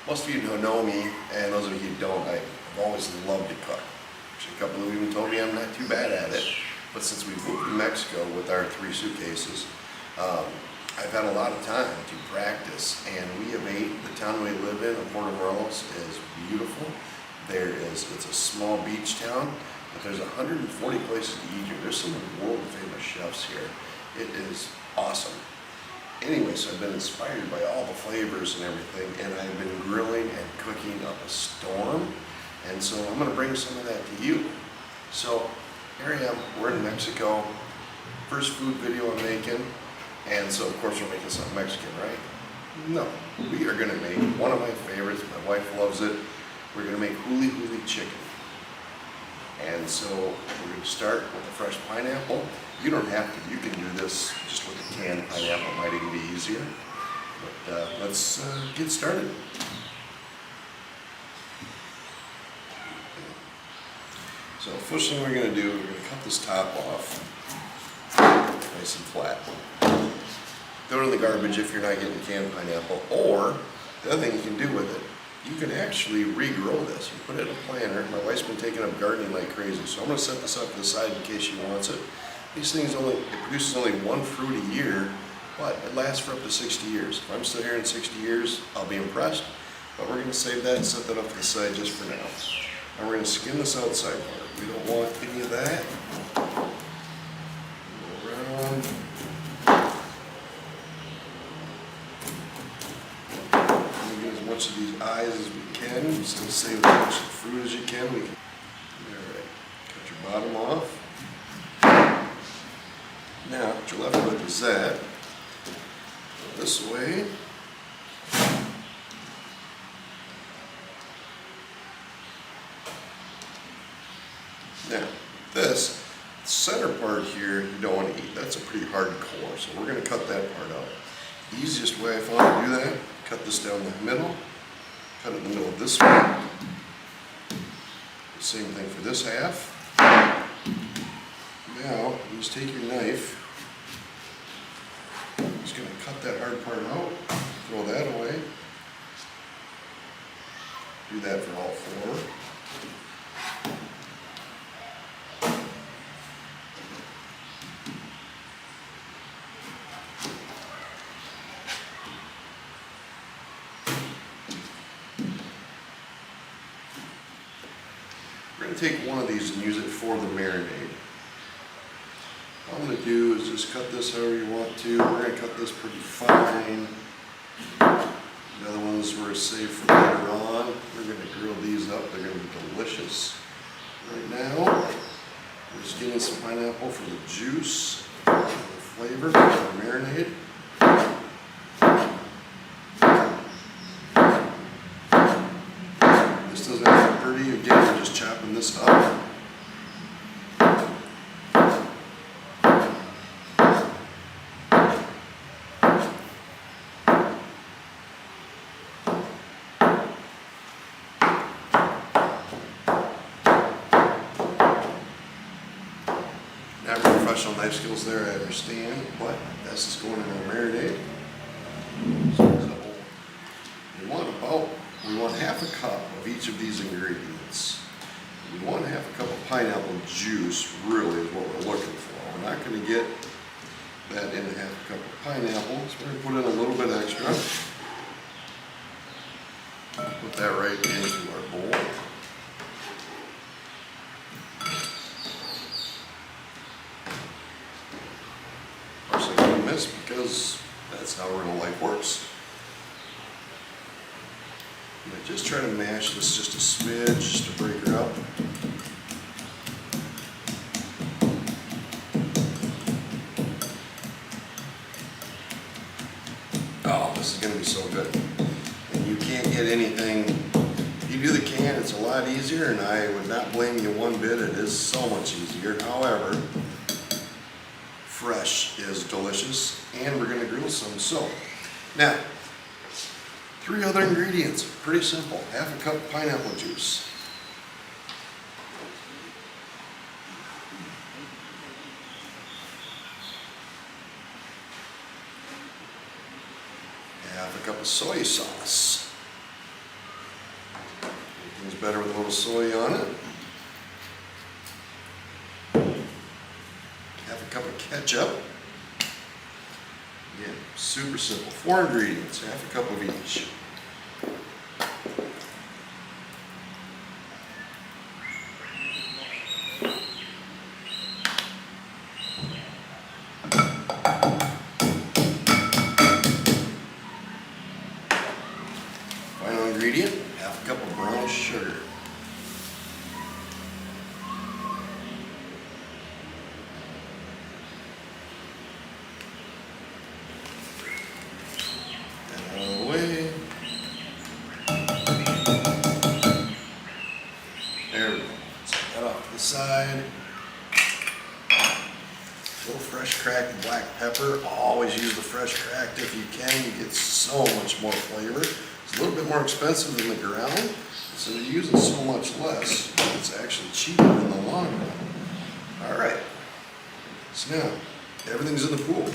Most of you know me, and those of you who don't, I've always loved to cook. Actually, a couple of you even told me I'm not too bad at it. But since we moved to Mexico with our 3 suitcases, I've had a lot of time to practice, and we have ate. The town we live in Puerto Morelos is beautiful. It's a small beach town, but there's 140 places to eat here. There's some world famous chefs here. It is awesome. Anyway, so I've been inspired by all the flavors and everything, and I've been grilling and cooking up a storm, and so I'm going to bring some of that to you. So here I am, we're in Mexico, first food video I'm making, and so of course we're making something Mexican, right? No, we are going to make one of my favorites, my wife loves it. We're going to make HULI chicken. And so we're going to start with the fresh pineapple. You don't have to, you can do this just with a canned pineapple, might even be easier. But let's get started. So first thing we're going to do, we're going to cut this top off nice and flat. Throw it in the garbage if you're not getting canned pineapple, or the other thing you can do with it, you can actually regrow this. You put it in a planter. My wife's been taking up gardening like crazy, so I'm going to set this up to the side in case she wants it. These things it produces only 1 fruit a year, but it lasts for up to 60 years. If I'm still here in 60 years, I'll be impressed, but we're going to save that and set that up to the side just for now. Now we're going to skin this outside part. We don't want any of that. Go around. As much of these eyes as we can, so save as much fruit as you can. Alright, cut your bottom off. Now, what you're left with is that. Go this way. Now, this center part here, you don't want to eat. That's a pretty hard core, so we're going to cut that part out. The easiest way I found to do that, cut this down the middle, cut it in the middle of this one. Same thing for this half. Now, you just take your knife, just going to cut that hard part out, throw that away. Do that for all 4. We're going to take one of these and use it for the marinade. All I'm going to do is just cut this however you want to. We're going to cut this pretty fine. The other ones we're saved for later on. We're going to grill these up. They're going to be delicious. Right now, we're just getting some pineapple for the juice, the flavor, for the marinade. This doesn't have to be pretty. Again, we're just chopping this up. Not real professional knife skills there, I understand, but this is going in our marinade. So we want half a cup of each of these ingredients. We want half a cup of pineapple juice, really, is what we're looking for. We're not going to get that in a half a cup of pineapple, so we're going to put in a little bit extra. Put that right into our bowl. Of course, I'm going to miss because that's how real life works. I'm going to just try to mash this just a smidge, just to break her up. Oh, this is going to be so good. And you can't get anything. If you do the can, it's a lot easier, and I would not blame you one bit. It is so much easier. However, fresh is delicious, and we're going to grill some. So, now, 3 other ingredients, pretty simple. Half a cup of pineapple juice. Half a cup of soy sauce. little soy on it. Half a cup of ketchup. Again, super simple. 4 ingredients, half a cup of each. Final ingredient, half a cup of brown sugar. Out of the way. There we go. Set that off to the side. A little fresh cracked black pepper. Always use the fresh cracked if you can. You get so much more flavor. It's a little bit more expensive than the ground, so you're using so much less. It's actually cheaper in the long run. All right. So now everything's in the pool.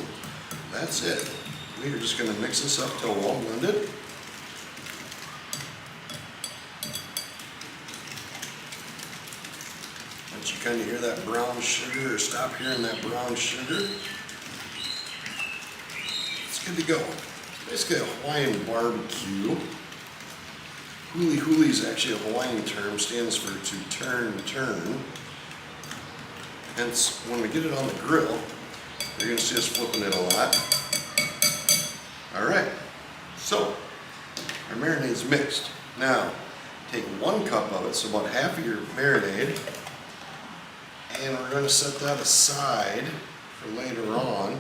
That's it. We're just going to mix this up till well blended. Once you kind of hear that brown sugar, or stop hearing that brown sugar, it's good to go. Basically a Hawaiian barbecue. HULI is actually a Hawaiian term, stands for to turn. Hence, when we get it on the grill, you're going to see us flipping it a lot. All right, so our marinade's mixed. Now, take 1 cup of it, so about half of your marinade, and we're going to set that aside for later on,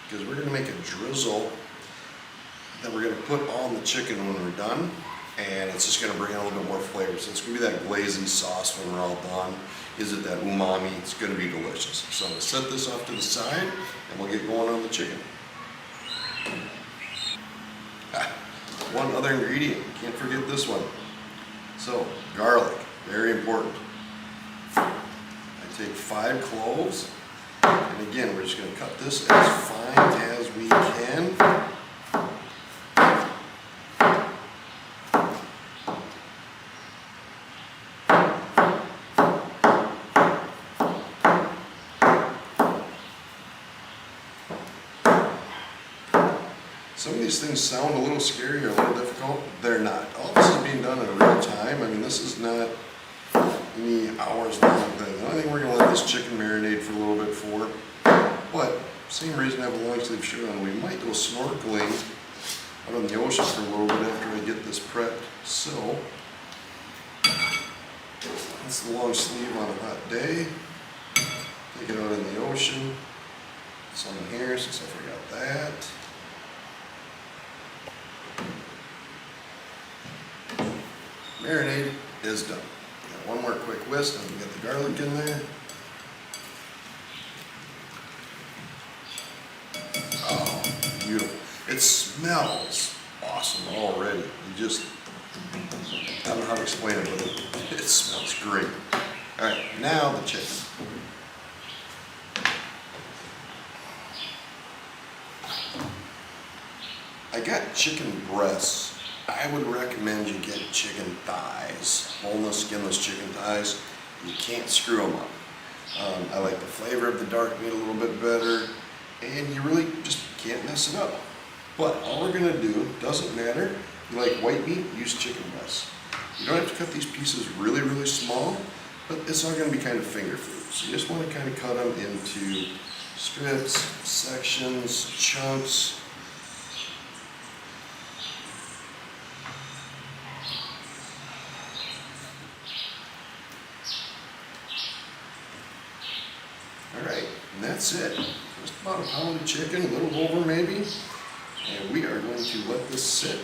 because we're going to make a drizzle that we're going to put on the chicken when we're done, and it's just going to bring out a little bit more flavor. So it's going to be that glazy sauce when we're all done. Is it that umami? It's going to be delicious. So I'm going to set this off to the side, and we'll get going on the chicken. One other ingredient, can't forget this one. So, garlic, very important. I take 5 cloves, and again, we're just going to cut this as fine as we can. Some of these things sound a little scary or a little difficult. They're not. All this is being done in real time. I mean, this is not any hours long thing. The only thing we're going to let this chicken marinate for a little bit for. But, same reason I have a long sleeve shirt on. We might go snorkeling out on the ocean for a little bit after I get this prepped. So, that's the long sleeve on a hot day. Take it out in the ocean. Some in here since I forgot that. Marinade is done. Got one more quick whisk, and we get the garlic in there. Oh, beautiful. It smells awesome already. You just, I don't know how to explain it, but it smells great. All right, now the chicken. I got chicken breasts. I would recommend you get chicken thighs, boneless, skinless chicken thighs. You can't screw them up. I like the flavor of the dark meat a little bit better, and you really just can't mess it up. But all we're gonna do, doesn't matter. You like white meat, use chicken breasts. You don't have to cut these pieces really, really small, but it's all gonna be kind of finger food. So you just wanna kind of cut them into strips, sections, chunks. Alright, and that's it. Just about a pound of chicken, a little over maybe. And we are going to let this sit.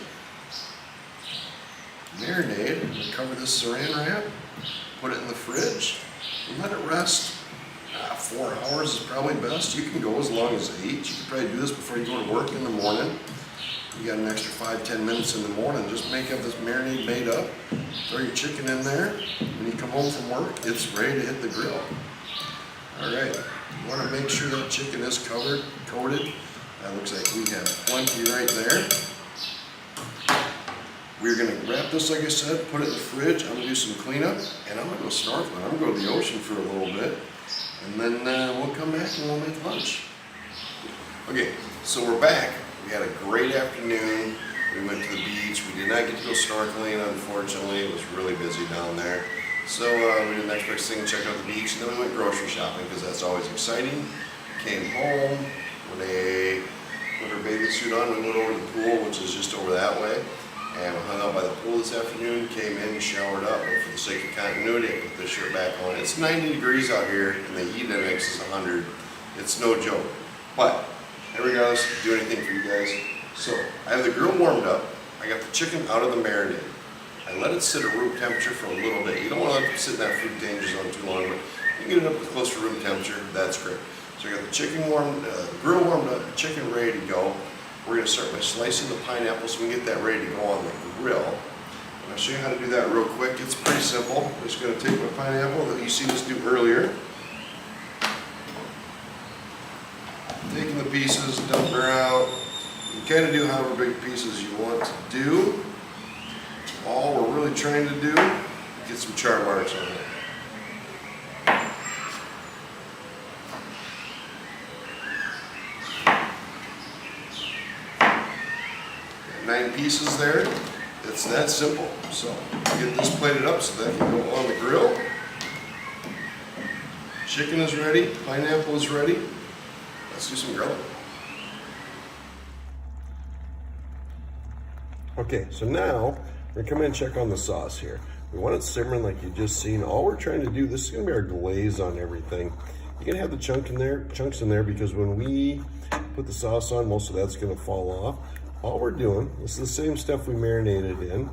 Marinade, I'm going to cover this saran wrap, put it in the fridge, and let it rest. 4 hours is probably best. You can go as long as 8. You can probably do this before you go to work in the morning. You got an extra 5-10 minutes in the morning. Just have this marinade made up. Throw your chicken in there. When you come home from work, it's ready to hit the grill. Alright, you want to make sure that chicken is coated. That looks like we have plenty right there. We're gonna wrap this, like I said, put it in the fridge. I'm gonna do some cleanup, and I'm gonna go snorkeling. I'm gonna go to the ocean for a little bit, and then we'll come back and we'll make lunch. Okay, so we're back. We had a great afternoon. We went to the beach. We did not get to go snorkeling, unfortunately. It was really busy down there. So we did the next best thing, check out the beach, and then we went grocery shopping because that's always exciting. Came home, put our bathing suit on, we went over to the pool, which is just over that way. And we hung out by the pool this afternoon, came in, showered up, but for the sake of continuity, I put this shirt back on. It's 90 degrees out here, and the heat index is 100. It's no joke. But, regardless, do anything for you guys. So, I have the grill warmed up. I got the chicken out of the marinade. I let it sit at room temperature for a little bit. You don't want to let it sit in that food danger zone too long, but you can get it up to close to room temperature. That's great. So I got the chicken warmed, the grill warmed up, the chicken ready to go. We're going to start by slicing the pineapple so we can get that ready to go on the grill. And I'll show you how to do that real quick. It's pretty simple. I'm just going to take my pineapple that you seen us do earlier. Taking the pieces, dump her out. You can kind of do however big pieces you want to do. All we're really trying to do, get some char marks on it. 9 pieces there. It's that simple. So get this plated up so that can go on the grill. Chicken is ready, pineapple is ready. Let's do some grilling. Okay, so now we're gonna come in and check on the sauce here. We want it simmering like you just seen. All we're trying to do, this is gonna be our glaze on everything. You can have the chunks in there because when we put the sauce on, most of that's gonna fall off. All we're doing, this is the same stuff we marinated in,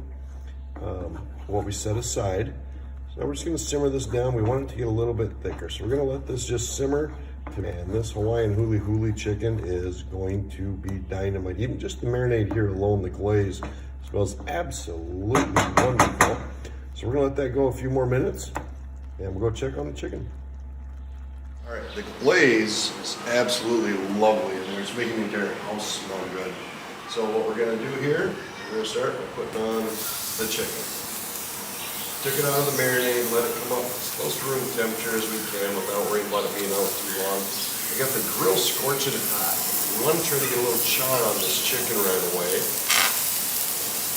what we set aside. So now we're just gonna simmer this down. We want it to get a little bit thicker. So we're gonna let this just simmer. And this Hawaiian HULI chicken is going to be dynamite. Even just the marinade here alone, the glaze smells absolutely wonderful. So we're gonna let that go a few more minutes and we'll go check on the chicken. All right, the glaze is absolutely lovely and it's making the entire house smell good. So what we're gonna do here, we're gonna start by putting on the chicken. Took it out of the marinade, let it come up as close to room temperature as we can without worrying about it being out too long. I got the grill scorching hot. We want to try to get a little char on this chicken right away.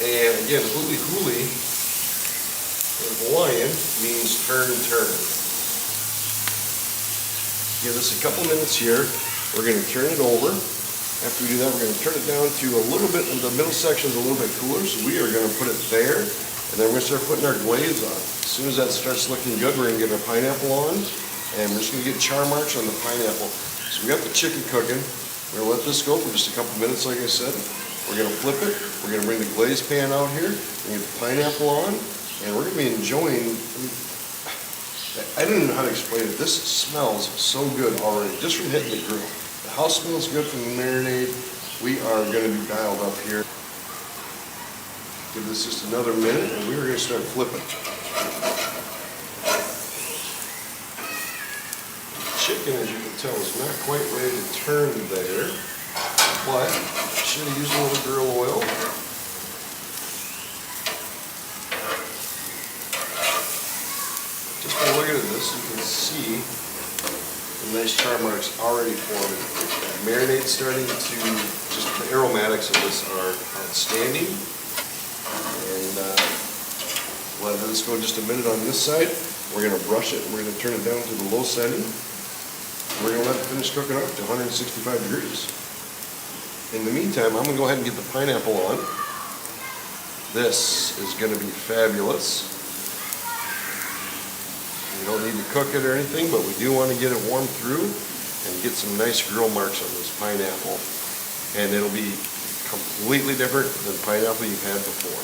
And again, HULI in Hawaiian means turn. Give this a couple minutes here. We're going to turn it over. After we do that, we're going to turn it down to a little bit, the middle section is a little bit cooler, so we are going to put it there, and then we're going to start putting our glaze on. As soon as that starts looking good, we're going to get our pineapple on, and we're just going to get char marks on the pineapple. So we got the chicken cooking. We're going to let this go for just a couple minutes, like I said. We're going to flip it. We're going to bring the glaze pan out here, and get the pineapple on, and we're going to be enjoying, I don't even know how to explain it. This smells so good already, just from hitting the grill. The house smells good from the marinade. We are going to be dialed up here. Give this just another minute and we're going to start flipping. Chicken, as you can tell, is not quite ready to turn there, but should have used a little grill oil. Just by looking at this, you can see the nice char marks already forming. Marinade starting to, just the aromatics of this are outstanding. And let this go just a minute on this side. We're going to brush it and we're going to turn it down to the low setting. We're going to let it finish cooking up to 165 degrees. In the meantime, I'm going to go ahead and get the pineapple on. This is going to be fabulous. We don't need to cook it or anything, but we do want to get it warmed through and get some nice grill marks on this pineapple. And it'll be completely different than pineapple you've had before.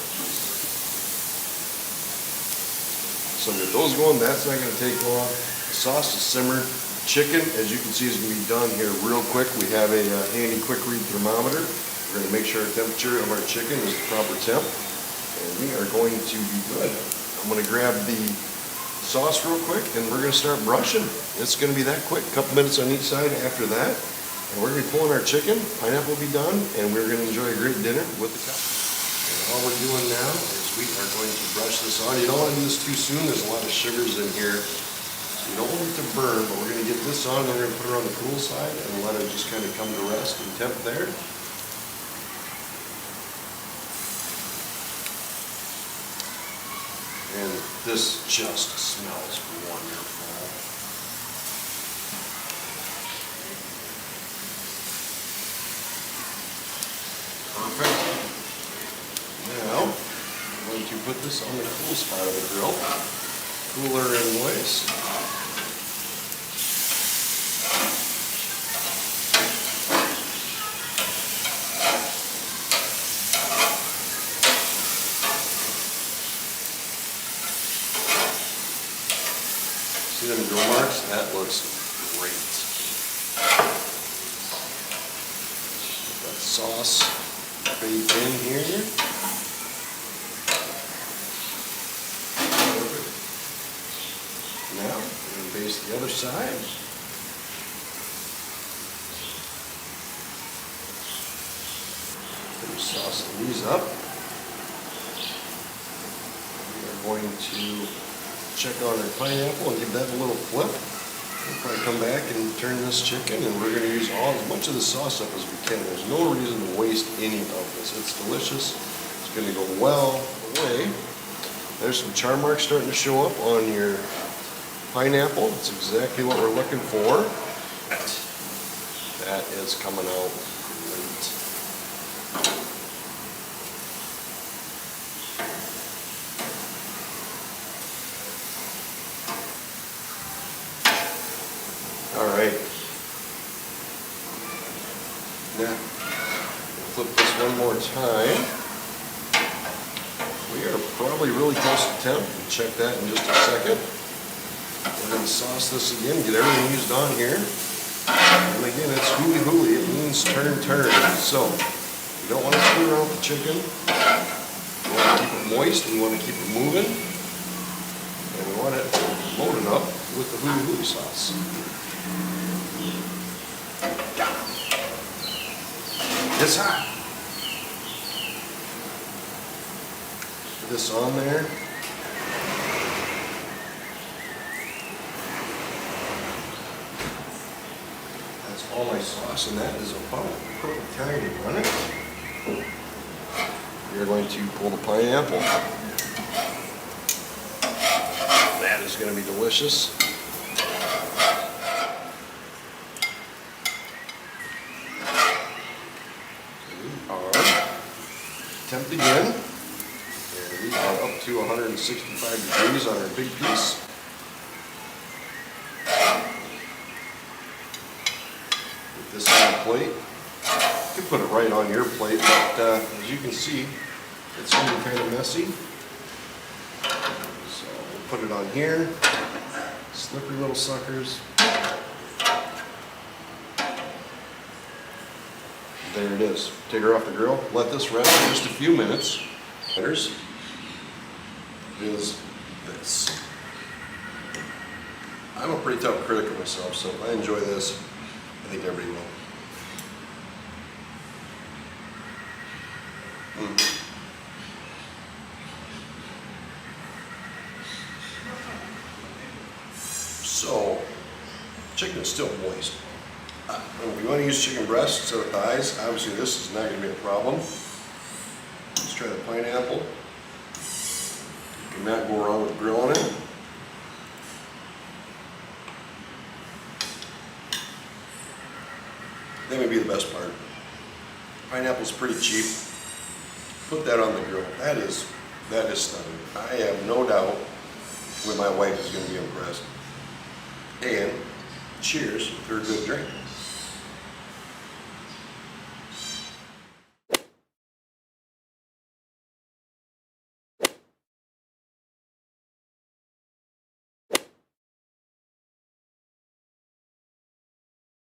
So get those going, that's not going to take long. The sauce is simmered. Chicken, as you can see, is going to be done here real quick. We have a handy quick read thermometer. We're going to make sure our temperature of our chicken is the proper temp. And we are going to be good. I'm going to grab the sauce real quick and we're going to start brushing. It's going to be that quick, a couple minutes on each side after that. And we're going to be pulling our chicken, pineapple will be done, and we're going to enjoy a great dinner with the cow. all we're doing now is we are going to brush this on. You don't want to do this too soon. There's a lot of sugars in here. So you don't want it to burn, but we're going to get this on, and we're going to put it on the cool side and let it just kind of come to rest and temp there. And this just smells wonderful. Perfect. Now, I'm going to put this on the cool spot of the grill. Cooler and moist. See them grill marks? That looks great. Get that sauce baked in here. Perfect. Now, we're going to baste the other side. Put your sauce and these up. We are going to check on our pineapple and give that a little flip. We'll probably come back and turn this chicken, and we're going to use as much of the sauce up as we can. There's no reason to waste any of this. It's delicious. It's going to go well away. There's some char marks starting to show up on your pineapple. That's exactly what we're looking for. That is coming out great. All right. Now, flip this one more time. We are probably really close to temp. We'll check that in just a second. We're going to sauce this again, get everything used on here. And again, it's HULI. It means turn. So, you don't want to screw around with the chicken. You want to keep it moist, and you want to keep it moving. And we want it loaded up with the HULI sauce. It's hot. Put this on there. That's all my sauce, and that is about the perfect time to run it. You're going to pull the pineapple. That is going to be delicious. Temp again, and we are up to 165 degrees on our big piece. Put this on the plate. You can put it right on your plate, but as you can see, it's going to be kind of messy. So we'll put it on here. Slippery little suckers. There it is. Take her off the grill. Let this rest for just a few minutes. Is this. I'm a pretty tough critic of myself, so if I enjoy this, I think everybody will. So, chicken is still moist. If you want to use chicken breast instead of thighs, obviously this is not going to be a problem. Let's try the pineapple. You cannot go wrong with grilling it. That may be the best part. Pineapple's pretty cheap. Put that on the grill. That is stunning. I have no doubt that my wife is going to be impressed. And cheers for a good drink.